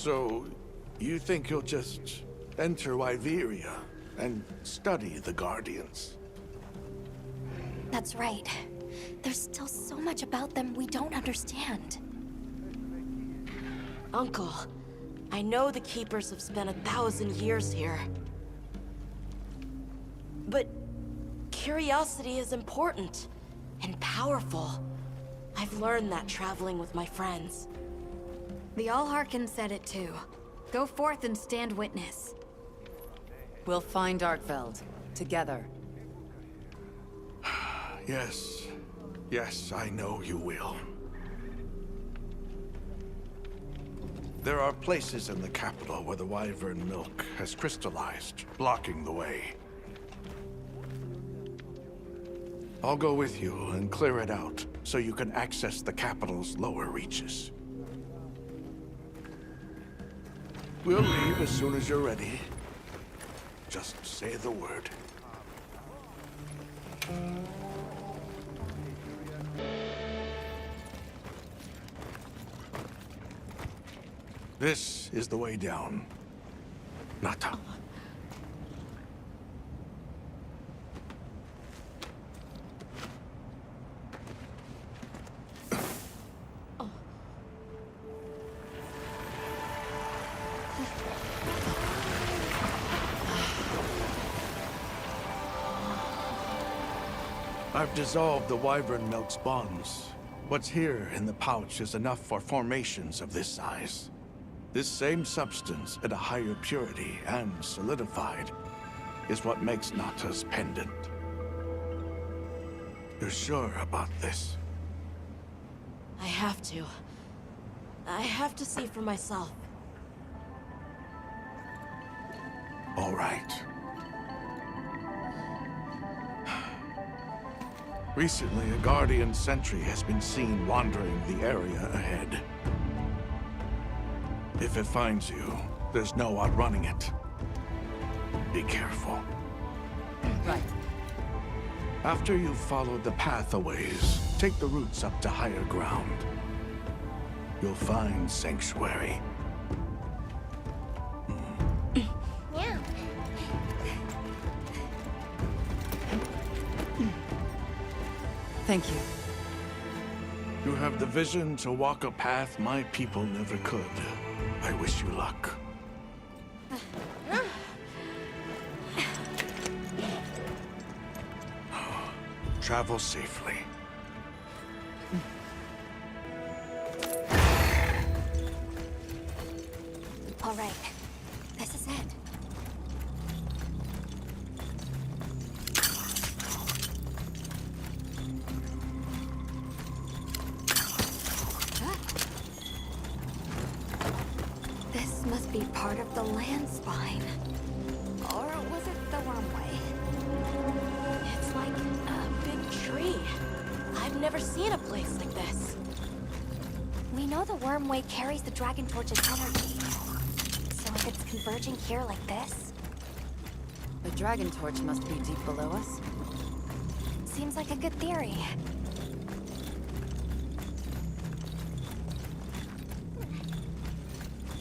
So, you think you'll just enter Wyveria and study the Guardians? That's right. There's still so much about them we don't understand. Uncle, I know the Keepers have spent 1,000 years here. But curiosity is important and powerful. I've learned that traveling with my friends. The Allharkins said it too. Go forth and stand witness. We'll find Arkfeld. Together. Yes. Yes, I know you will. There are places in the capital where the Wyvern milk has crystallized, blocking the way. I'll go with you and clear it out, so you can access the capital's lower reaches. We'll leave as soon as you're ready. Just say the word. This is the way down. Nata. I've dissolved the Wyvern milk's bonds. What's here in the pouch is enough for formations of this size. This same substance at a higher purity and solidified is what makes Nata's pendant. You're sure about this? I have to. I have to see for myself. All right. Recently, a Guardian sentry has been seen wandering the area ahead. If it finds you, there's no outrunning it. Be careful. Right. After you've followed the path a ways, take the routes up to higher ground. You'll find Sanctuary. Yeah. Thank you. You have the vision to walk a path my people never could. I wish you luck. Travel safely. All right. This is it. This must be part of the land spine. Or was it the Wormway? It's like a big tree. I've never seen a place like this. We know the Wormway carries the Dragon Torch's energy. So if it's converging here like this, The Dragon Torch must be deep below us. seems like a good theory.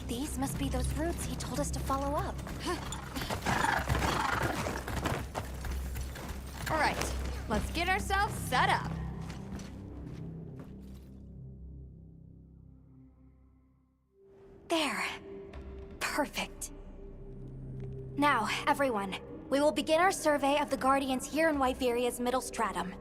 These must be those routes he told us to follow up. All right, let's get ourselves set up. There. Perfect. Now, everyone, we will begin our survey of the Guardians here in Wyveria's middle stratum.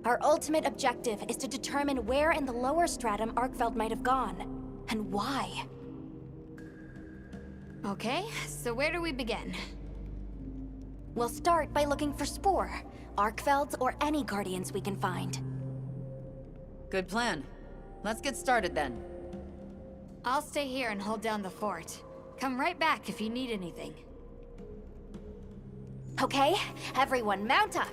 Our ultimate objective is to determine where in the lower stratum Arkfeld might have gone, and why. Okay, so where do we begin? We'll start by looking for Spore, Arkfelds, or any Guardians we can find. Good plan. Let's get started then. I'll stay here and hold down the fort. Come right back if you need anything. Okay, everyone mount up.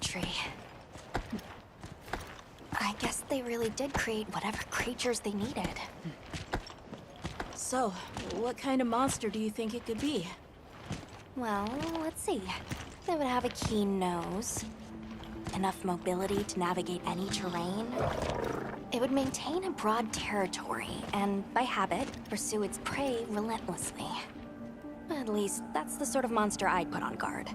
Sentry. I guess they really did create whatever creatures they needed. So, what kind of monster do you think it could be? Well, let's see. They would have a keen nose, enough mobility to navigate any terrain. It would maintain a broad territory, and by habit, pursue its prey relentlessly. At least, that's the sort of monster I'd put on guard.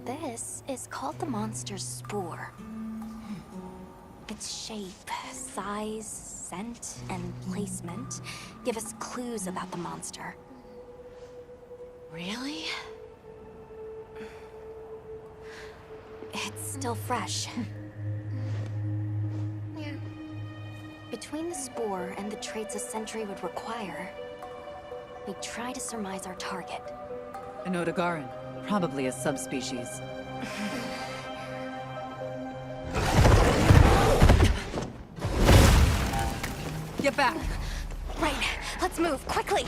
This is called the monster's spoor. Its shape, size, scent, and placement give us clues about the monster. Really? It's still fresh. Between the spoor and the traits a sentry would require, we try to surmise our target. An Odogaran, probably a subspecies. Get back! Right, let's move, quickly!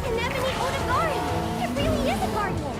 Anemone Odogaran! It really is a guardian!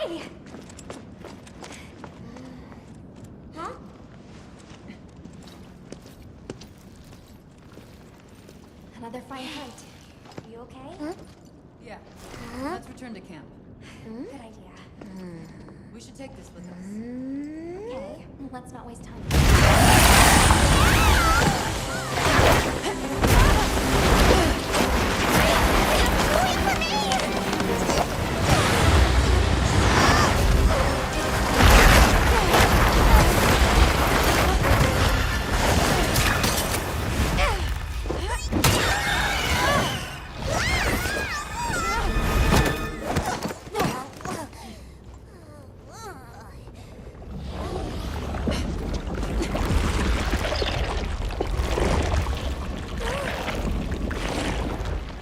Hey! Huh? Another fine hunt. You okay? Yeah. Let's return to camp. Good idea. We should take this with us. Okay, let's not waste time.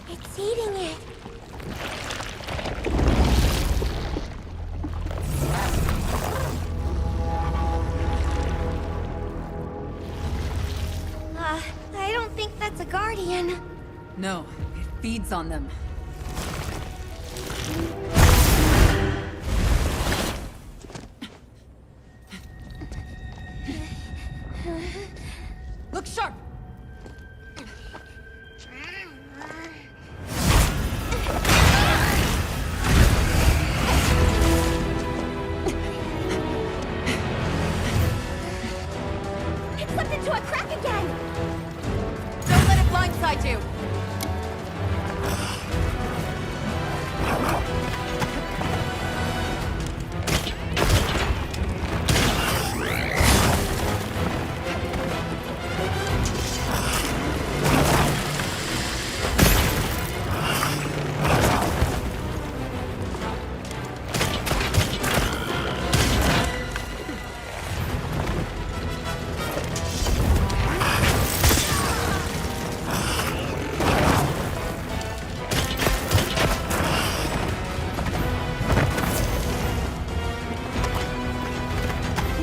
It's eating it. I don't think that's a guardian. No, it feeds on them. Look sharp! It slipped into a crack again. Don't let it blindside you!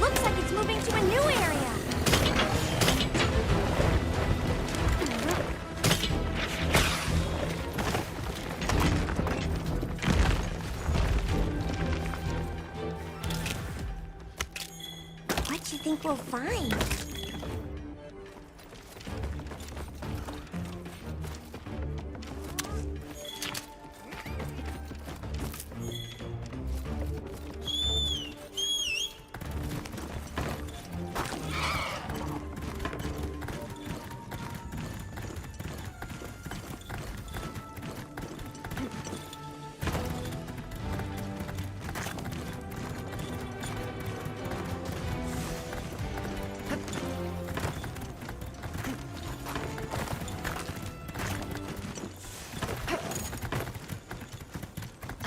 Looks like it's moving to a new area. What do you think we'll find?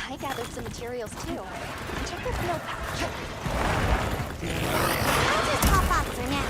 I gathered some materials too. Check this note pouch. I'll just hop out for now.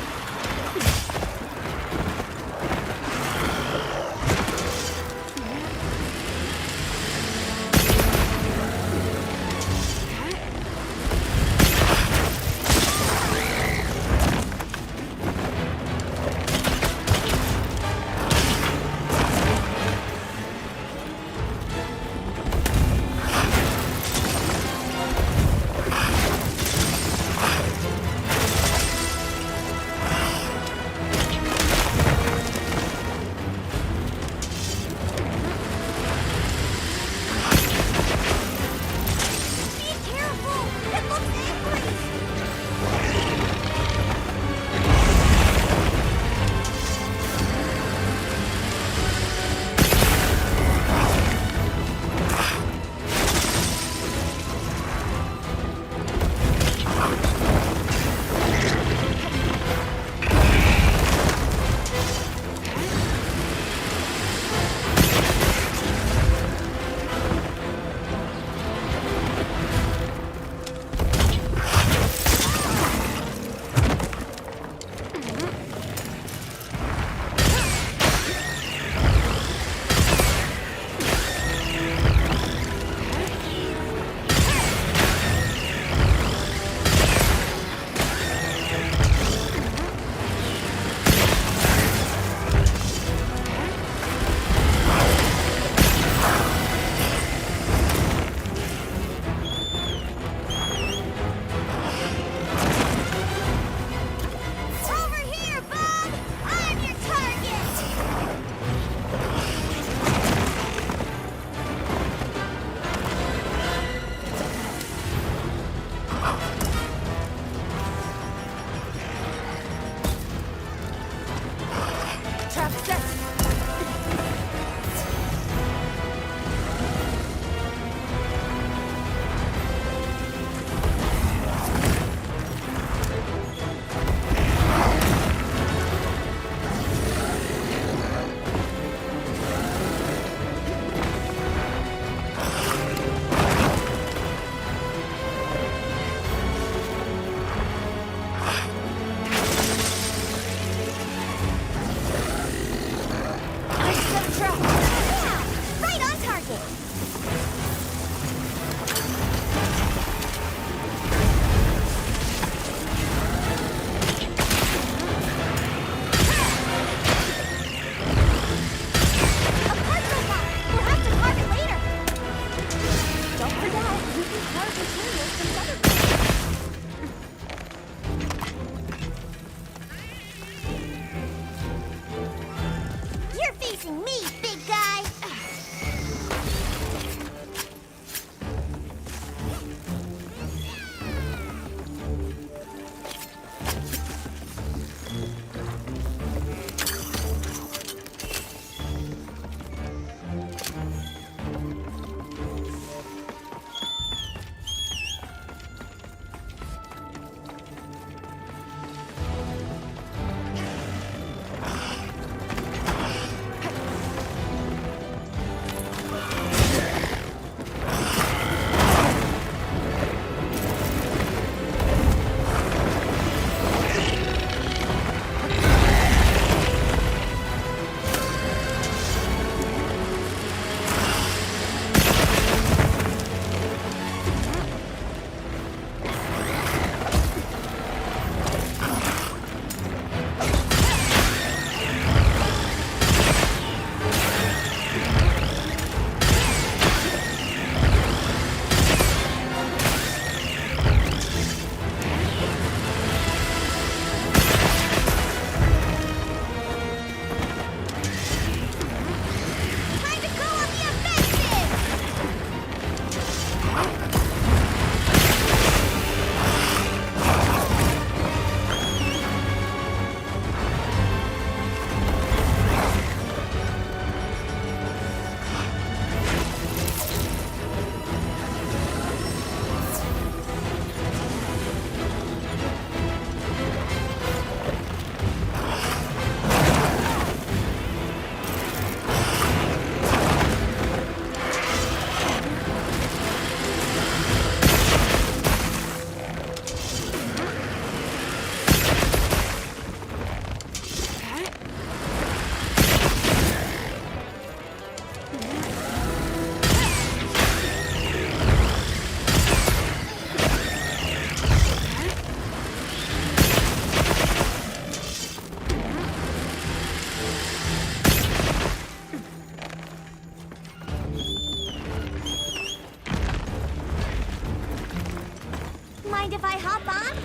Mind if I hop on?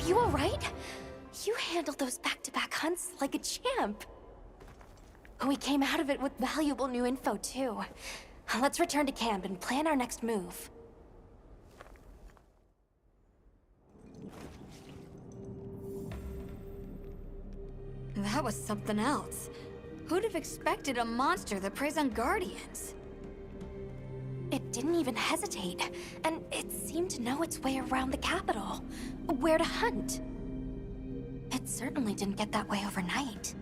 You all right? You handled those back-to-back hunts like a champ. We came out of it with valuable new info, too. Let's return to camp and plan our next move. That was something else. Who'd have expected a monster that preys on Guardians? It didn't even hesitate, and it seemed to know its way around the capital, where to hunt. It certainly didn't get that way overnight.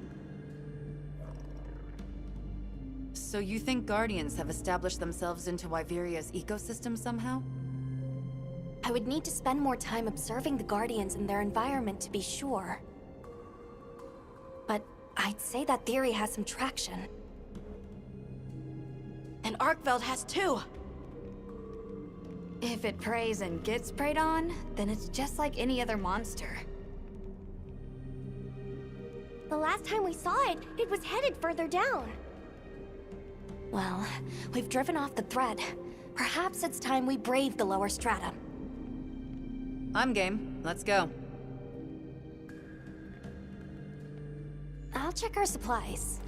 So you think Guardians have established themselves into Wyveria's ecosystem somehow? I would need to spend more time observing the Guardians and their environment to be sure. But I'd say that theory has some traction. And Arkveld has too. If it preys and gets preyed on, then it's just like any other monster. The last time we saw it, it was headed further down. Well, we've driven off the thread. Perhaps it's time we brave the lower strata. I'm game. Let's go. I'll check our supplies.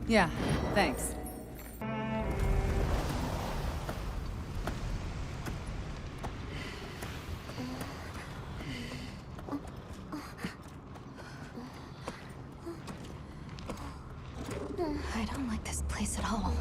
Yeah, thanks. I don't like this place at all.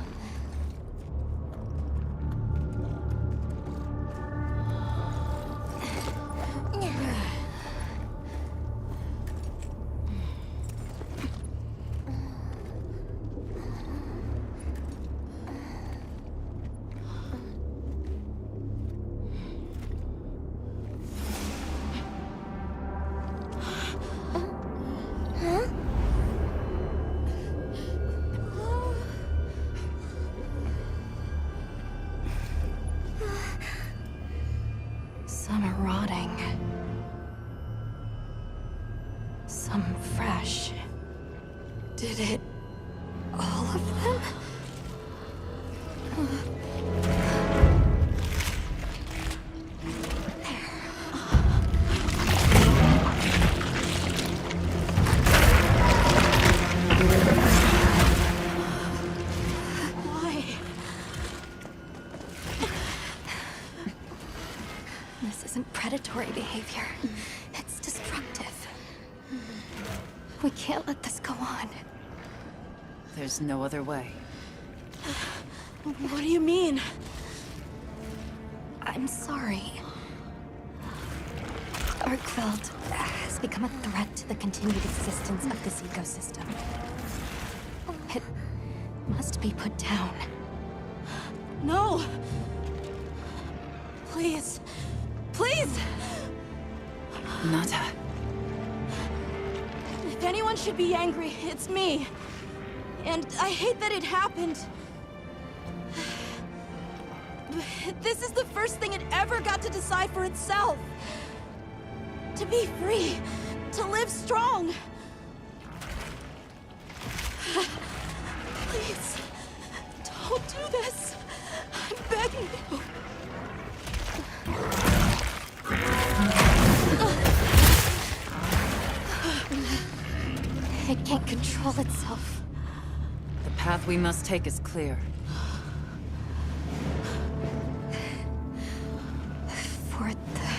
Did it... all of them? Why? This isn't predatory behavior. It's destructive. We can't let this go on. There's no other way. What do you mean? I'm sorry. Arkfeld has become a threat to the continued existence of this ecosystem. It must be put down. No! Please. Please! Nata. If anyone should be angry, it's me. And I hate that it happened. This is the first thing it ever got to decide for itself. To be free. To live strong. Please. Don't do this. I'm begging you. It can't control itself. The path we must take is clear. For the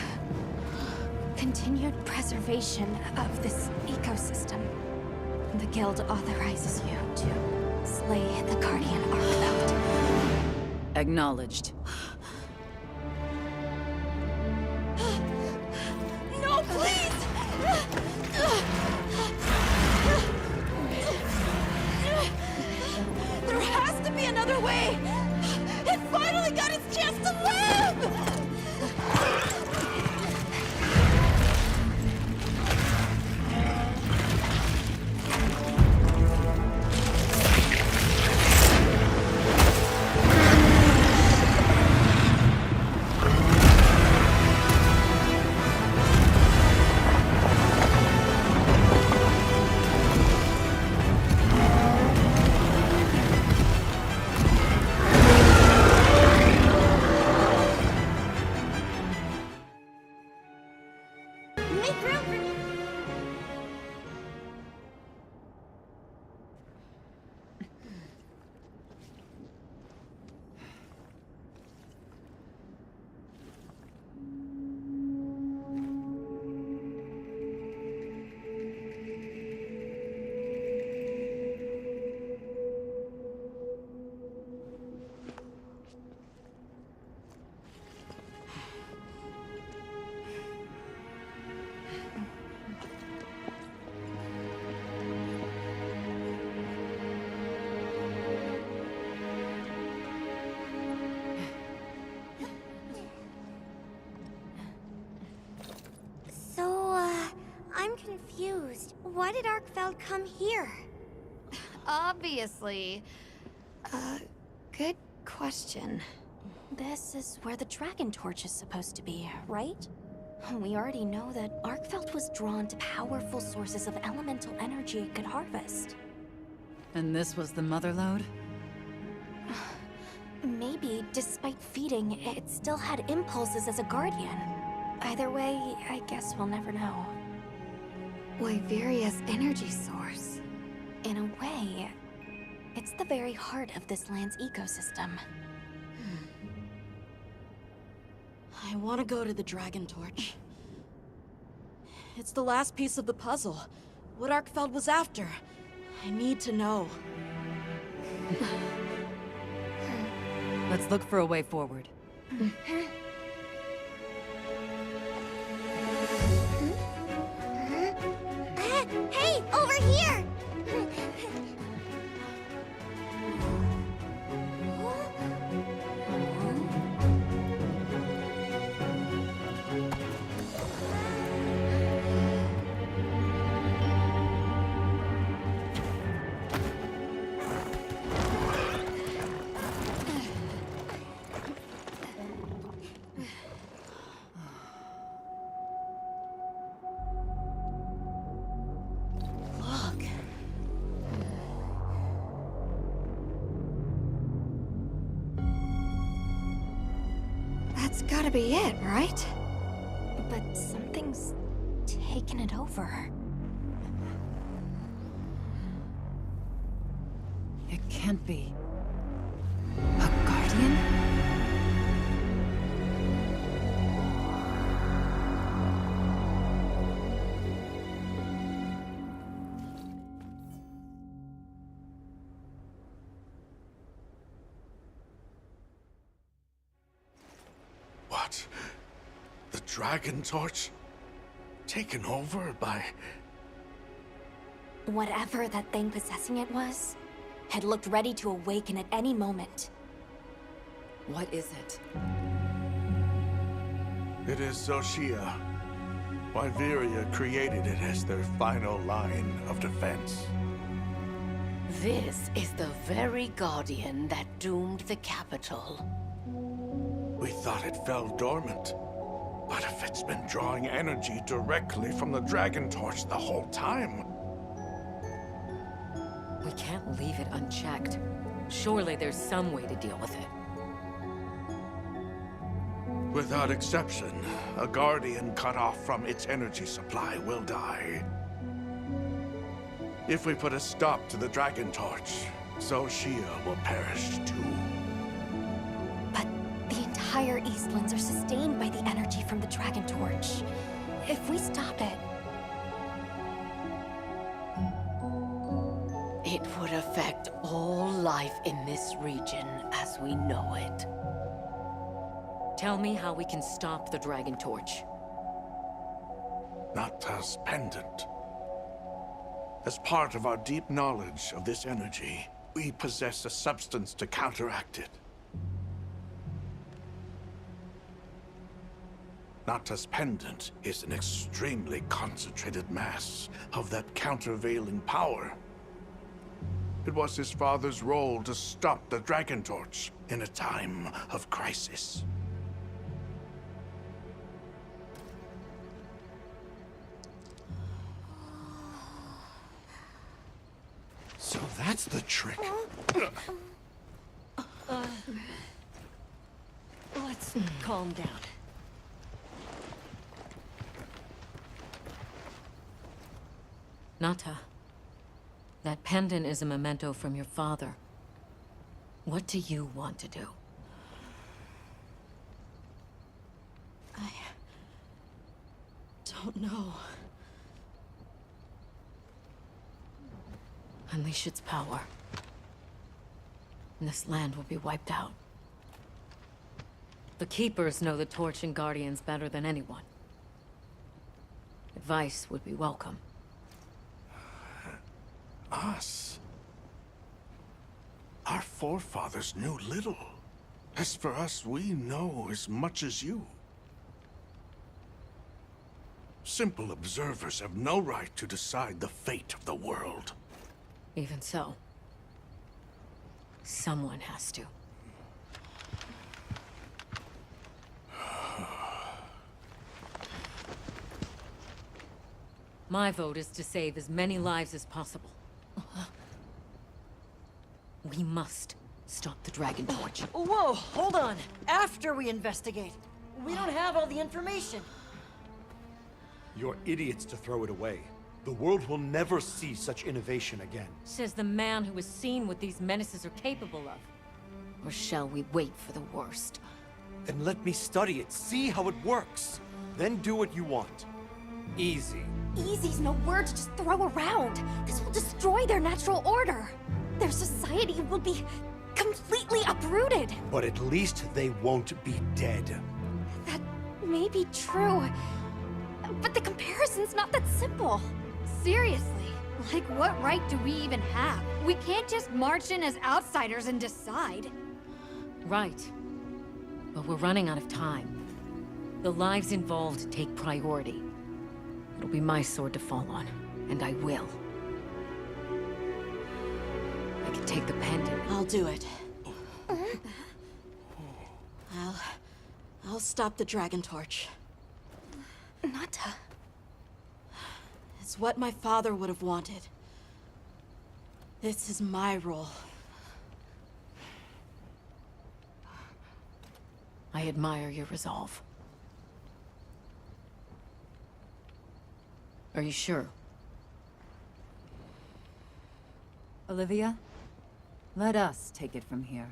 continued preservation of this ecosystem, the Guild authorizes you to slay the Guardian Arkfeld. Acknowledged. No, please! There has to be another way! It finally got its chance to live! Make room for me. I'm confused. Why did Arkfeld come here? Obviously. Good question. This is where the Dragon Torch is supposed to be, right? We already know that Arkfeld was drawn to powerful sources of elemental energy it could harvest. And this was the mother lode? Maybe, despite feeding, it still had impulses as a guardian. Either way, I guess we'll never know. Wyveria's energy source. In a way, it's the very heart of this land's ecosystem. I want to go to the Dragon Torch. It's the last piece of the puzzle. What Arkfeld was after. I need to know. Let's look for a way forward. Hey, over here! That's gotta be it, right? But something's taken it over. It can't be. A Guardian? What? The Dragon Torch? Taken over by... Whatever that thing possessing it was, had looked ready to awaken at any moment. What is it? It is Xochitl. Wyveria created it as their final line of defense. This is the very Guardian that doomed the capital. We thought it fell dormant. But if it's been drawing energy directly from the Dragon Torch the whole time... We can't leave it unchecked. Surely there's some way to deal with it. Without exception, a Guardian cut off from its energy supply will die. If we put a stop to the Dragon Torch, Xochitl will perish too. But the entire Eastlands are sustained by the energy from the Dragon Torch. If we stop it... It would affect all life in this region as we know it. Tell me how we can stop the Dragon Torch. Nata's pendant. As part of our deep knowledge of this energy, we possess a substance to counteract it. Nata's pendant is an extremely concentrated mass of that countervailing power. It was his father's role to stop the Dragon Torch in a time of crisis. So that's the trick. Let's calm down. Nata, that pendant is a memento from your father. What do you want to do? I don't know. Unleash its power. And this land will be wiped out. The Keepers know the Torch and Guardians better than anyone. Advice would be welcome. Us? Our forefathers knew little. As for us, we know as much as you. Simple observers have no right to decide the fate of the world. Even so, someone has to. My vote is to save as many lives as possible. We must stop the Dragon Torch. Whoa, hold on. After we investigate. We don't have all the information. You're idiots to throw it away. The world will never see such innovation again. Says the man who has seen what these menaces are capable of. Or shall we wait for the worst? Then let me study it, see how it works. Then do what you want. Easy. Easy's no word to just throw around. This will destroy their natural order. Their society will be completely uprooted. But at least they won't be dead. That may be true, but the comparison's not that simple. Seriously, like what right do we even have? We can't just march in as outsiders and decide. Right. But we're running out of time. The lives involved take priority. It'll be my sword to fall on, and I will. I can take the pendant. I'll do it. I'll stop the Dragon Torch. Nata. It's what my father would have wanted. This is my role. I admire your resolve. Are you sure? Olivia, let us take it from here.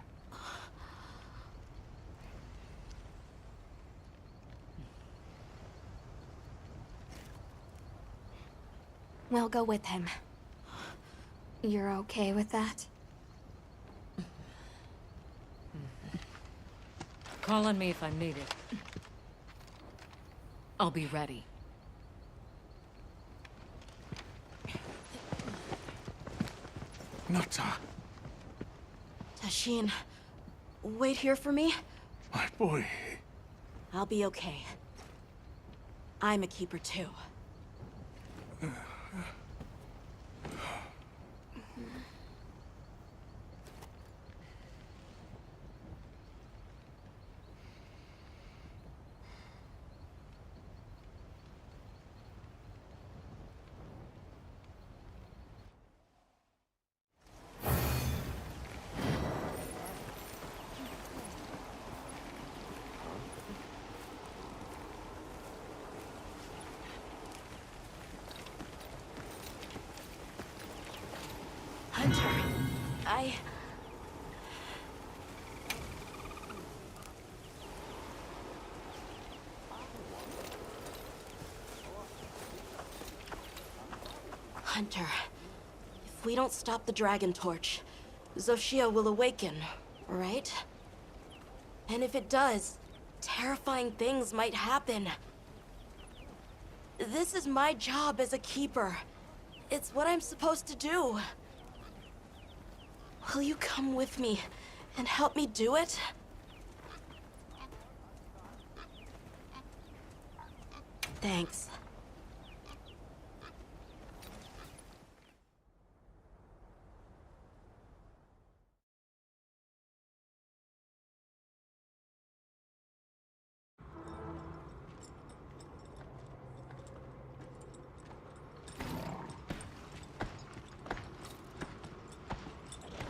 We'll go with him. You're okay with that? Call on me if I'm needed. I'll be ready. Nata, Tashin, wait here for me. my boy. I'll be okay. I'm a keeper too. Hunter, Hunter, if we don't stop the Dragon Torch, Xochitl will awaken, right? And if it does, terrifying things might happen. This is my job as a keeper. It's what I'm supposed to do. Will you come with me and help me do it? Thanks.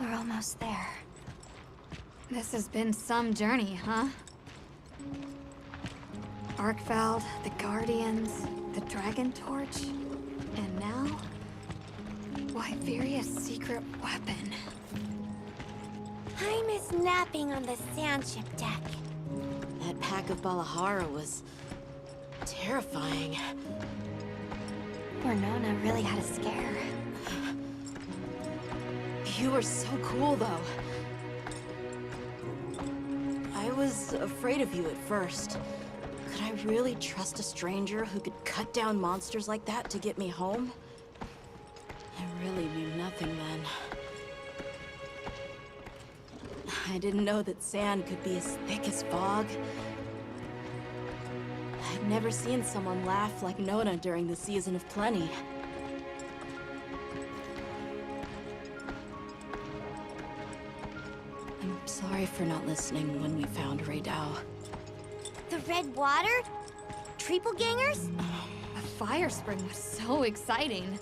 We're almost there. This has been some journey, huh? Arkfeld, the Guardians, the Dragon Torch, and now... Wyveria's secret weapon. I miss napping on the sandship deck. That pack of Balahara was... terrifying. Nona really had a scare. You were so cool, though. I was afraid of you at first. Could I really trust a stranger who could cut down monsters like that to get me home? I really knew nothing then. I didn't know that sand could be as thick as fog. I'd never seen someone laugh like Nona during the Season of Plenty. I'm sorry for not listening when we found Raydao. The red water? Triple gangers? A fire spring was so exciting.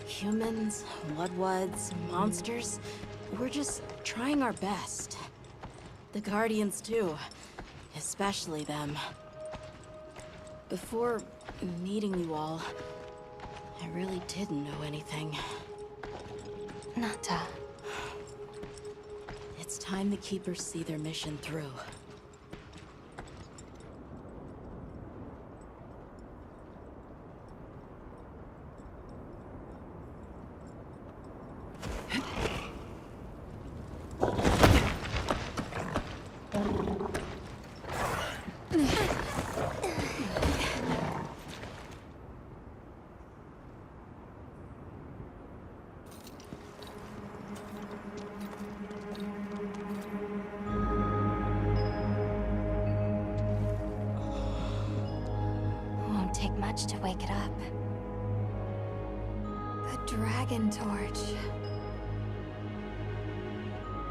Humans, Mudwoods, monsters, we're just trying our best. The Guardians too, especially them. Before meeting you all, I really didn't know anything. Nata. It's time the Keepers see their mission through. Won't take much to wake it up. The Dragon Torch.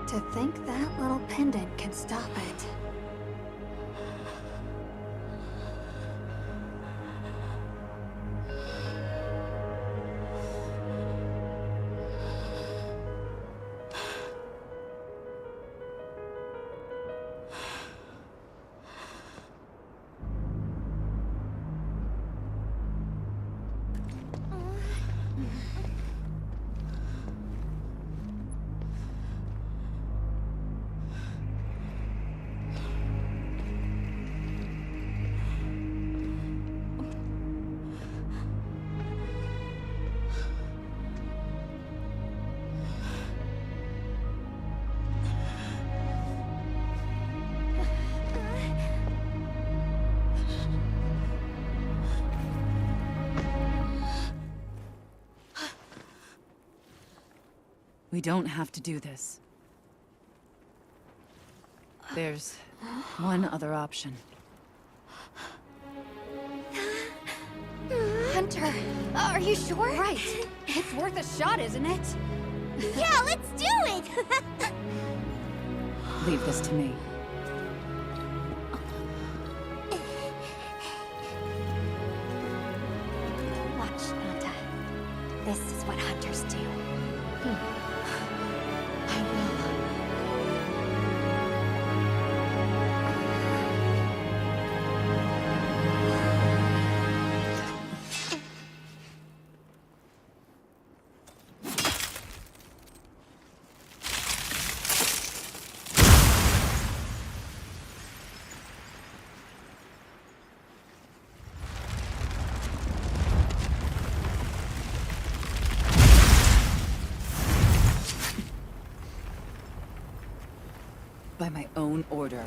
To think that little pendant can stop it. We don't have to do this. There's one other option. Hunter, are you sure? Right. It's worth a shot, isn't it? Yeah, let's do it! Leave this to me. Watch, Nanta. This is what hunters do. I will. By my own order.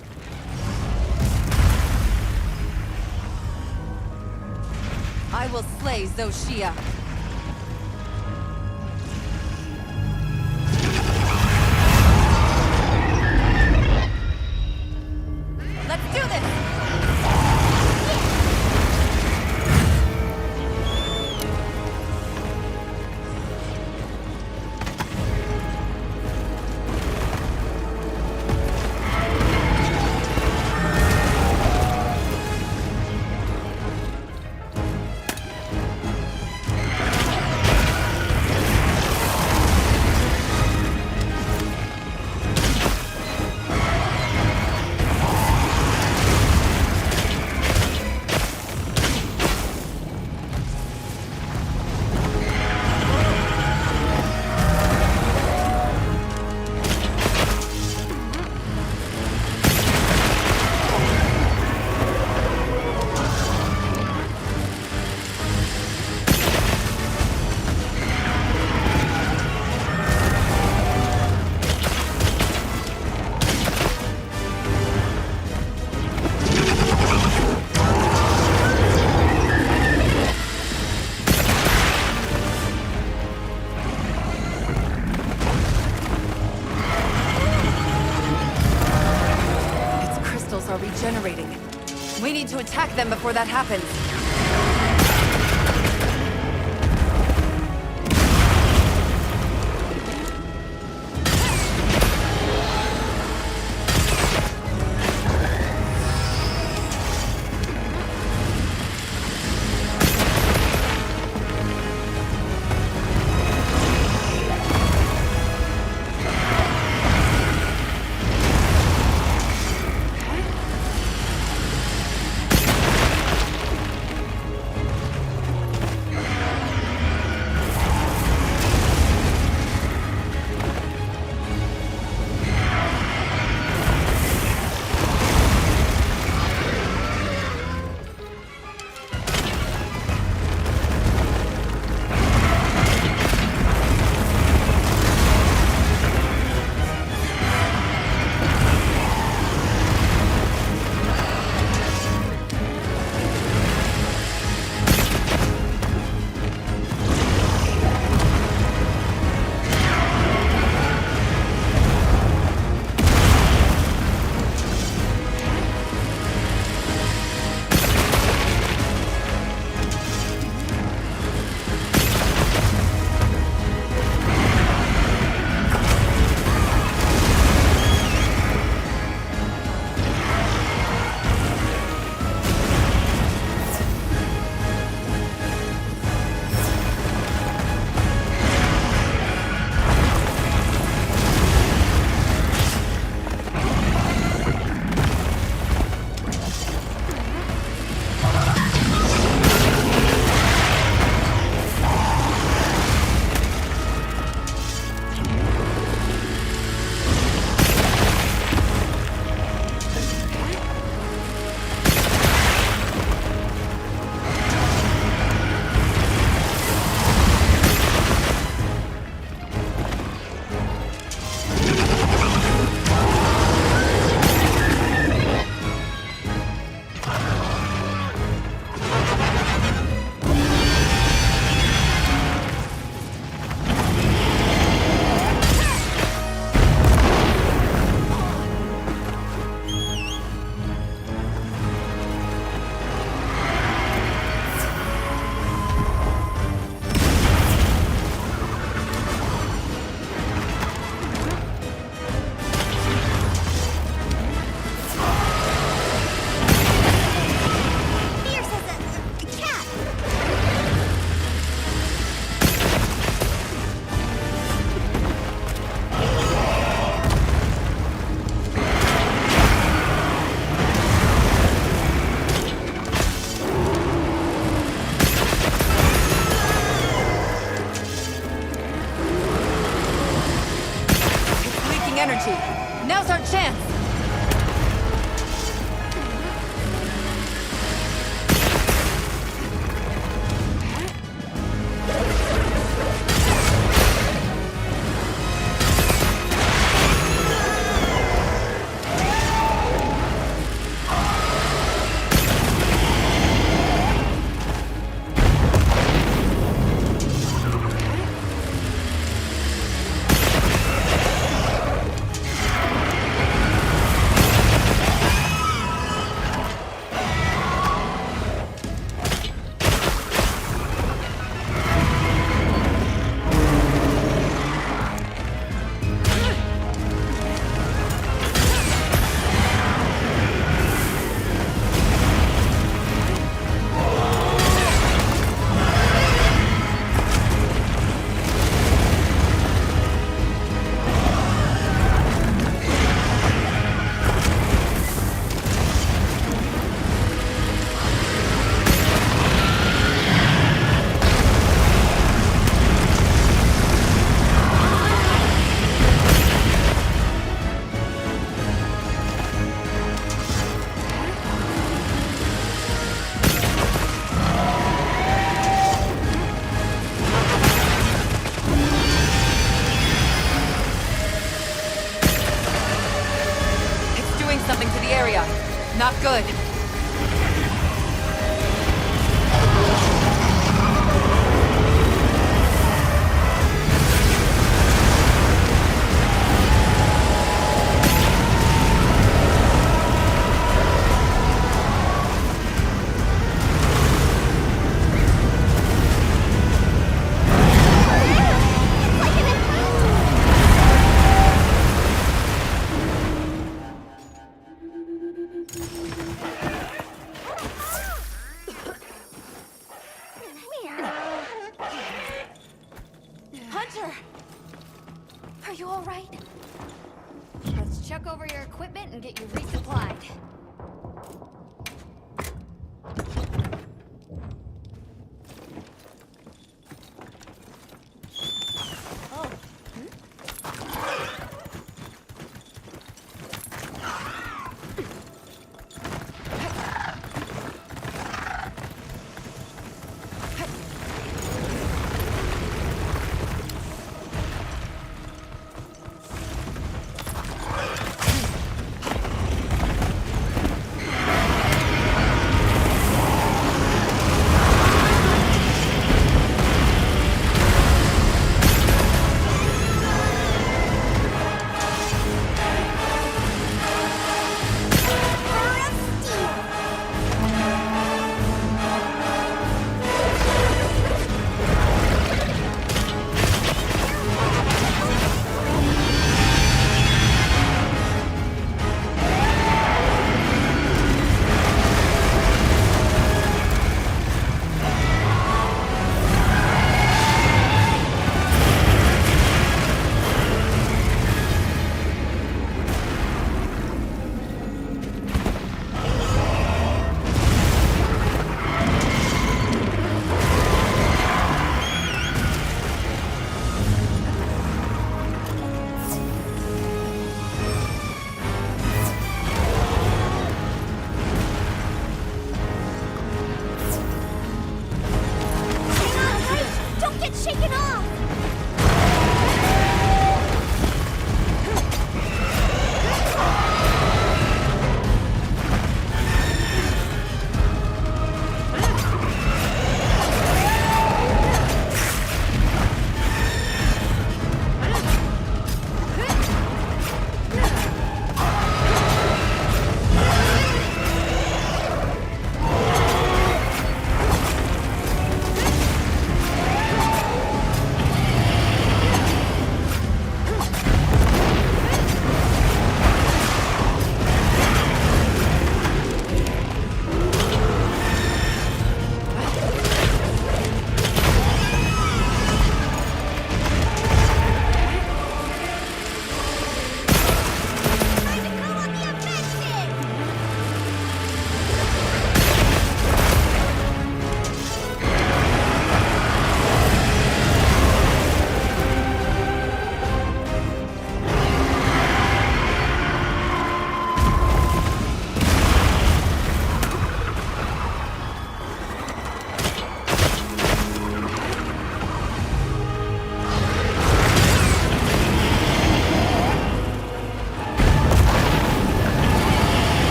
I will slay Xochitl. Let's do this! Are regenerating. We need to attack them before that happens. energy. Now's our chance! Something to the area. Not good. Hunter! Are you alright? Let's check over your equipment and get you resupplied.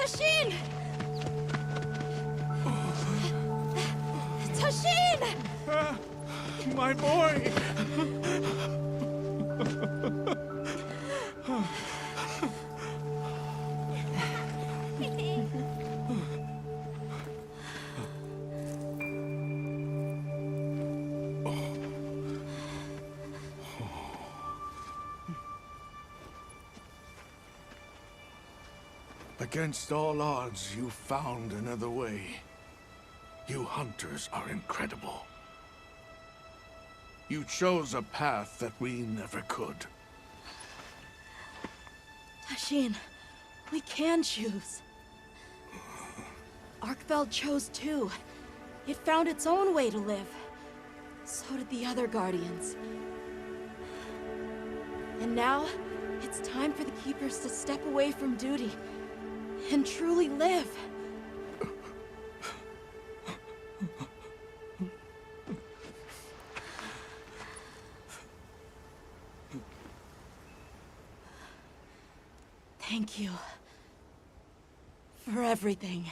Tashin! Tashin! My boy! Against all odds, you found another way. You hunters are incredible. You chose a path that we never could. Tashin, we can choose. Arkfeld chose too. It found its own way to live. So did the other Guardians. And now, it's time for the Keepers to step away from duty and truly live. Thank you for everything.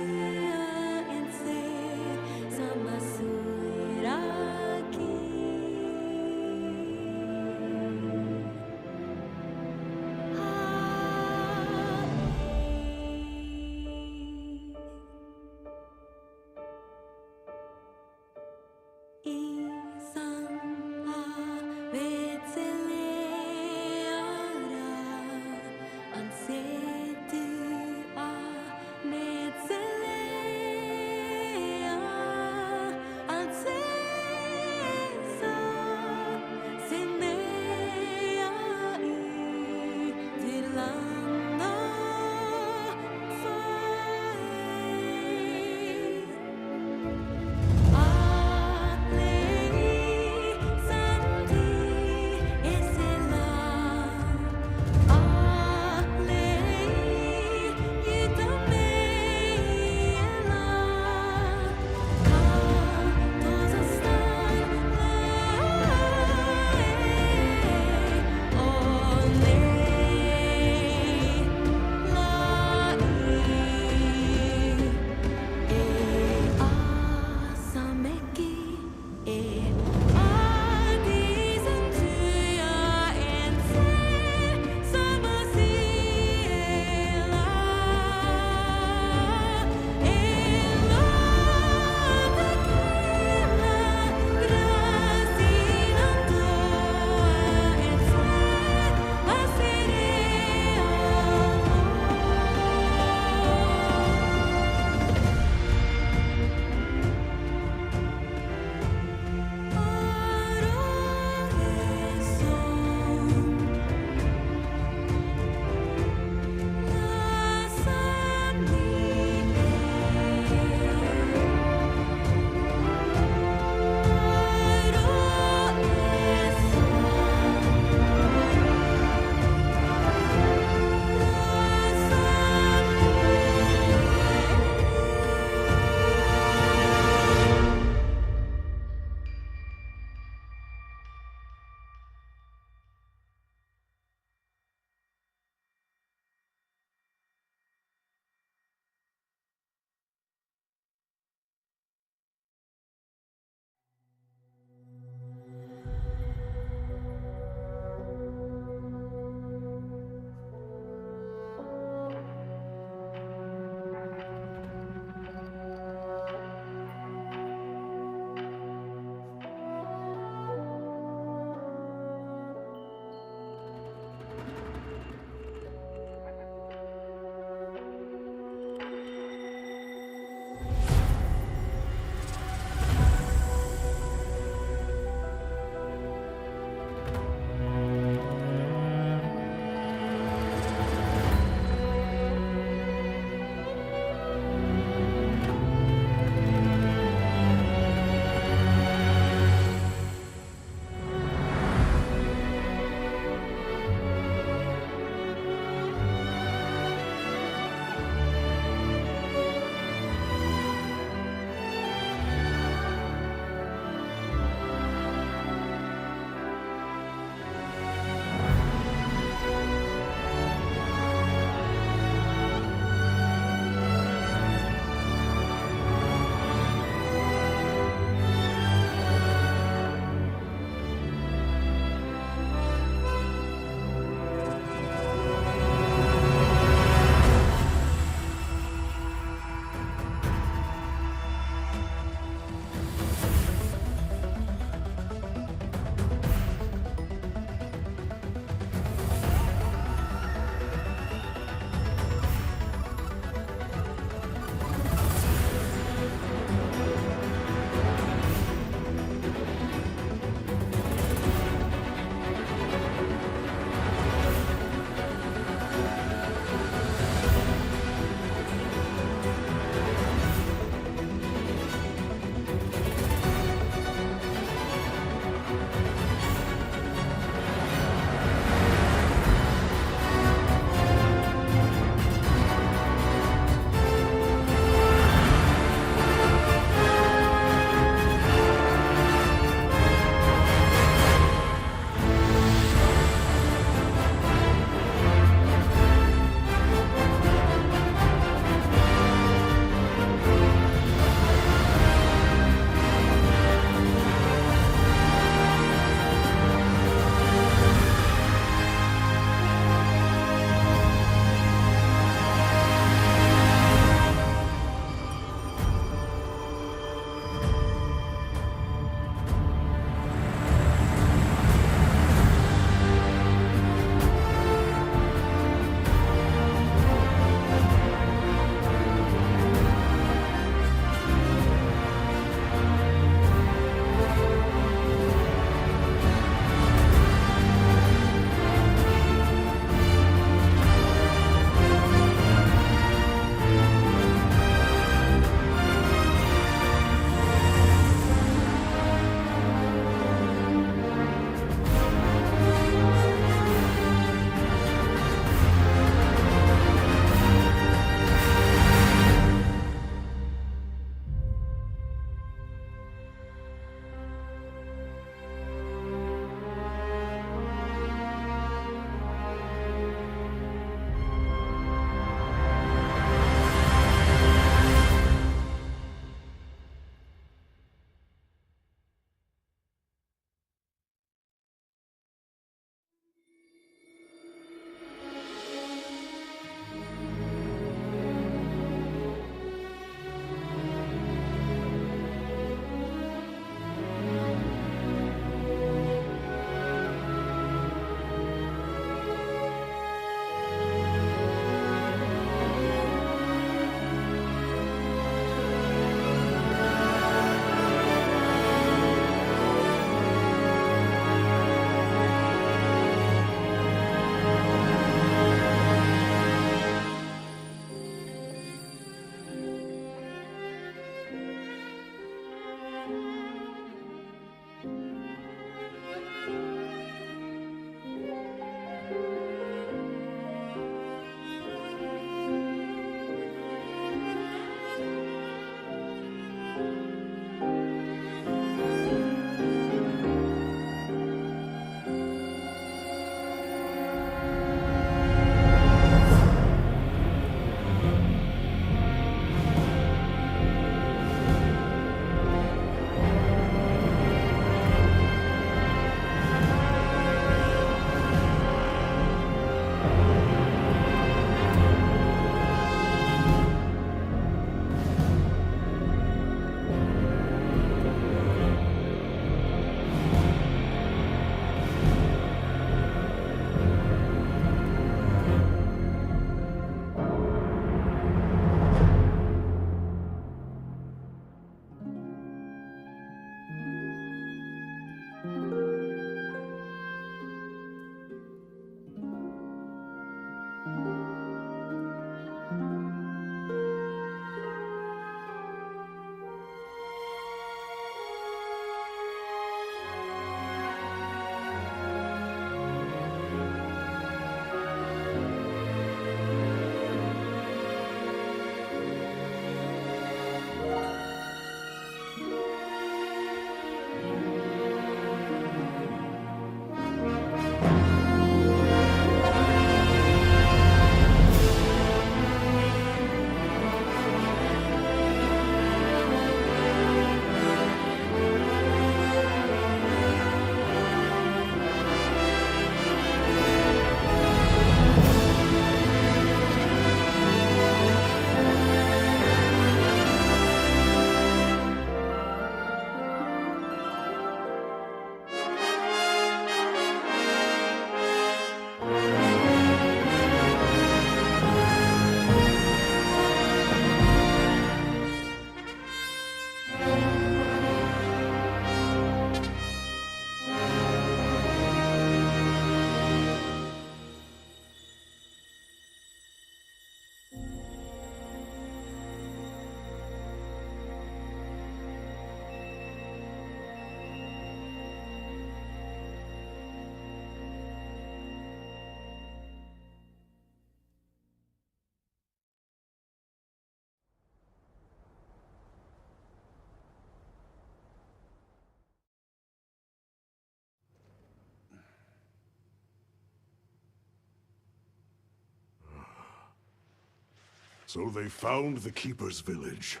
So they found the Keeper's village.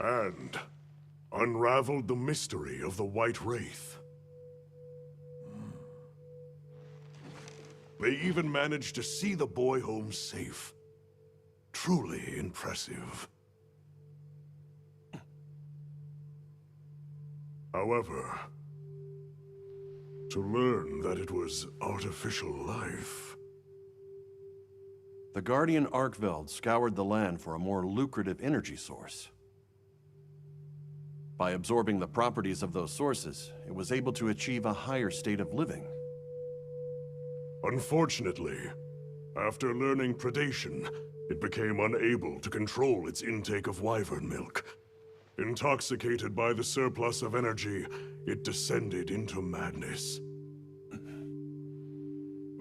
And unraveled the mystery of the White Wraith. They even managed to see the boy home safe. Truly impressive. However, to learn that it was artificial life... The Guardian Arkveld scoured the land for a more lucrative energy source. By absorbing the properties of those sources, it was able to achieve a higher state of living. Unfortunately, after learning predation, it became unable to control its intake of wyvern milk. Intoxicated by the surplus of energy, it descended into madness.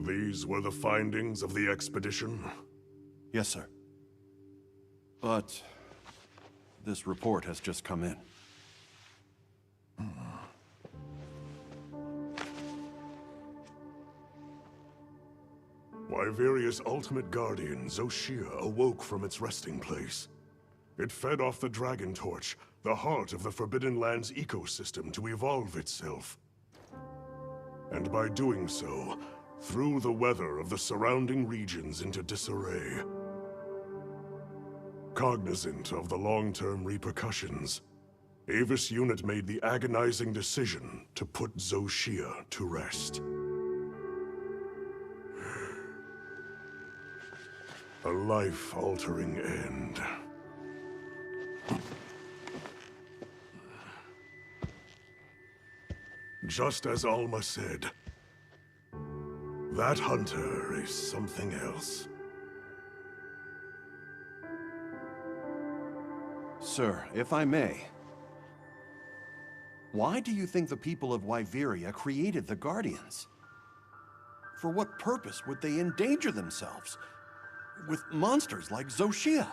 These were the findings of the expedition? Yes, sir. But this report has just come in. Wyveria's ultimate guardian, Zoshia, awoke from its resting place. It fed off the Dragon Torch, the heart of the Forbidden Lands ecosystem, to evolve itself. And by doing so, threw the weather of the surrounding regions into disarray. Cognizant of the long-term repercussions, Avis Unit made the agonizing decision to put Zoshia to rest. A life-altering end. Just as Alma said, that hunter is something else. Sir, if I may, why do you think the people of Wyveria created the Guardians? For what purpose would they endanger themselves with monsters like Zoshia?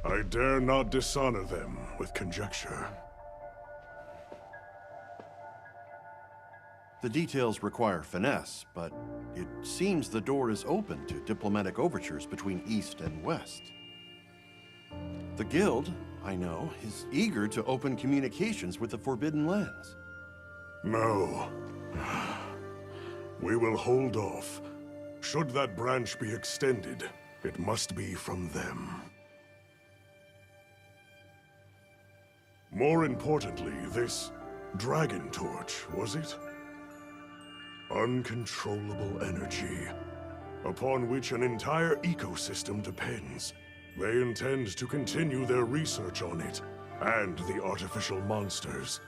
I dare not dishonor them with conjecture. The details require finesse, but it seems the door is open to diplomatic overtures between East and West. The Guild, I know, is eager to open communications with the Forbidden Lands. No. We will hold off. Should that branch be extended, it must be from them. More importantly, this Dragon Torch, was it? Uncontrollable energy, upon which an entire ecosystem depends. They intend to continue their research on it, and the artificial monsters.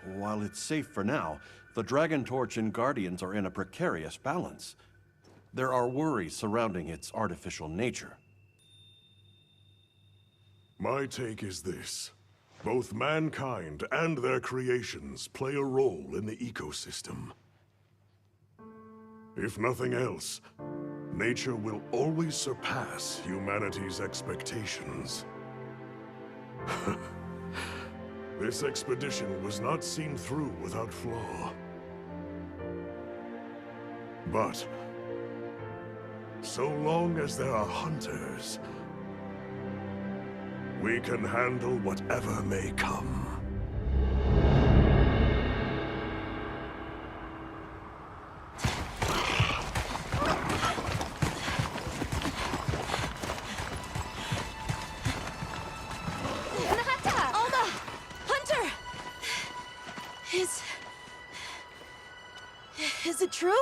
While it's safe for now, the Dragon Torch and Guardians are in a precarious balance. There are worries surrounding its artificial nature. My take is this. Both mankind and their creations play a role in the ecosystem. If nothing else, nature will always surpass humanity's expectations. This expedition was not seen through without flaw. But so long as there are hunters, we can handle whatever may come. Alma! Hunter! Is it true?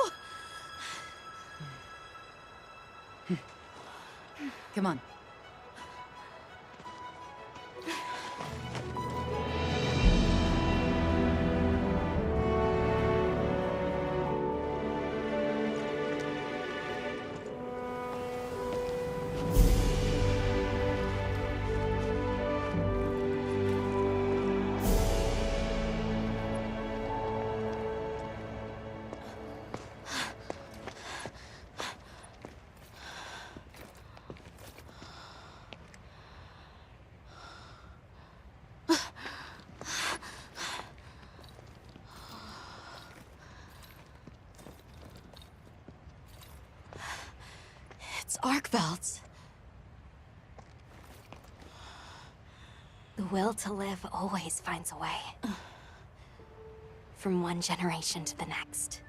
Come on. Arkvelds. The will to live always finds a way. From one generation to the next.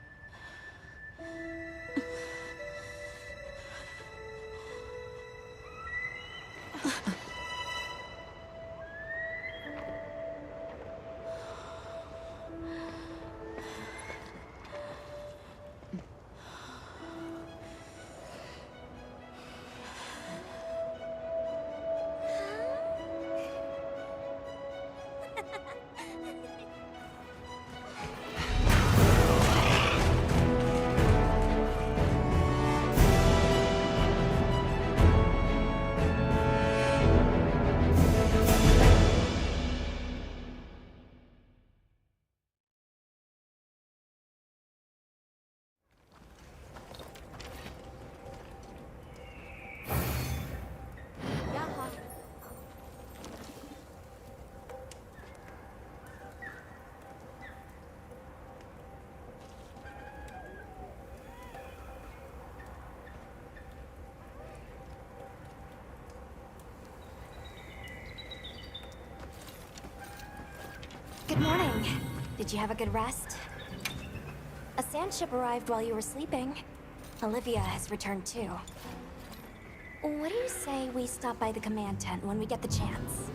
Good morning. Did you have a good rest? A sand ship arrived while you were sleeping. Olivia has returned too. What do you say we stop by the command tent when we get the chance?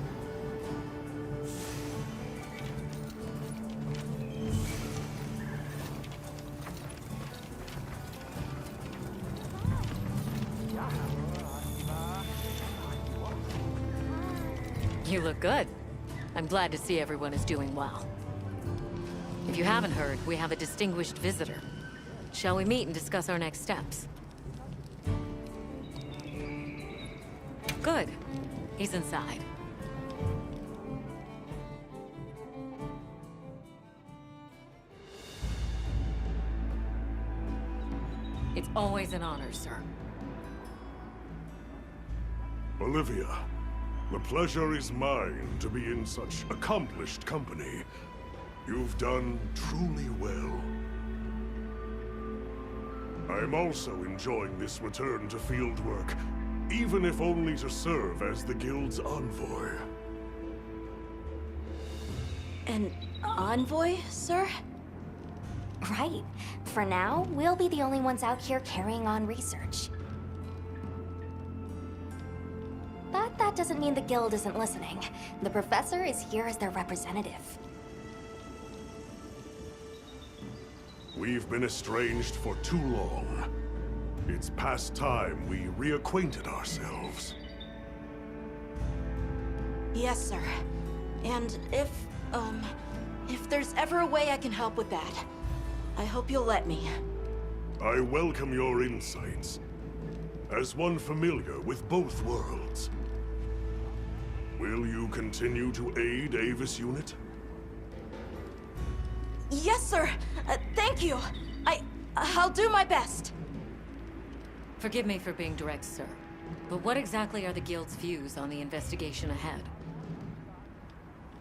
You look good. I'm glad to see everyone is doing well. If you haven't heard, we have a distinguished visitor. Shall we meet and discuss our next steps? Good. He's inside. It's always an honor, sir. Olivia, the pleasure is mine to be in such accomplished company. You've done truly well. I'm also enjoying this return to field work, even if only to serve as the Guild's envoy. An envoy, sir? Right. For now, we'll be the only ones out here carrying on research. But that doesn't mean the Guild isn't listening. The Professor is here as their representative. We've been estranged for too long. It's past time we reacquainted ourselves. Yes, sir. And if there's ever a way I can help with that, I hope you'll let me. I welcome your insights. As one familiar with both worlds, will you continue to aid Avis Unit? Yes, sir. Thank you. I'll do my best. Forgive me for being direct, sir. But what exactly are the Guild's views on the investigation ahead?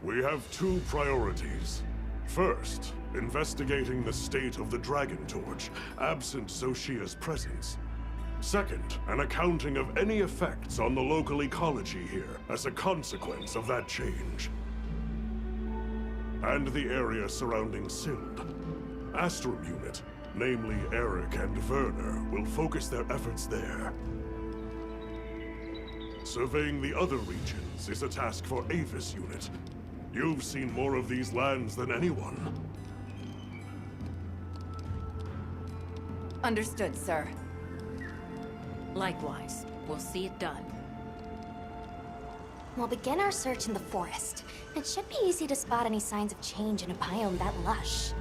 We have two priorities. First, investigating the state of the Dragon Torch, absent Zoshia's presence. Second, an accounting of any effects on the local ecology here as a consequence of that change. And the area surrounding Sild. Astrum Unit, namely Eric and Werner, will focus their efforts there. Surveying the other regions is a task for Avis Unit. You've seen more of these lands than anyone. Understood, sir. Likewise. We'll see it done. We'll begin our search in the forest. It should be easy to spot any signs of change in a biome that lush.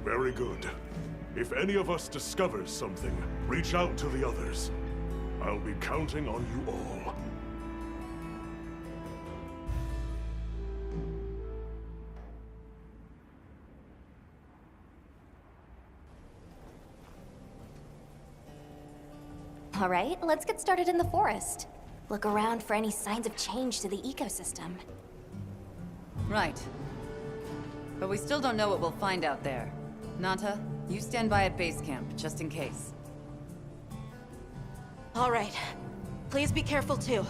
Very good. If any of us discovers something, reach out to the others. I'll be counting on you all. All right, let's get started in the forest. Look around for any signs of change to the ecosystem. Right. But we still don't know what we'll find out there. Nata, you stand by at base camp, just in case. All right. Please be careful too.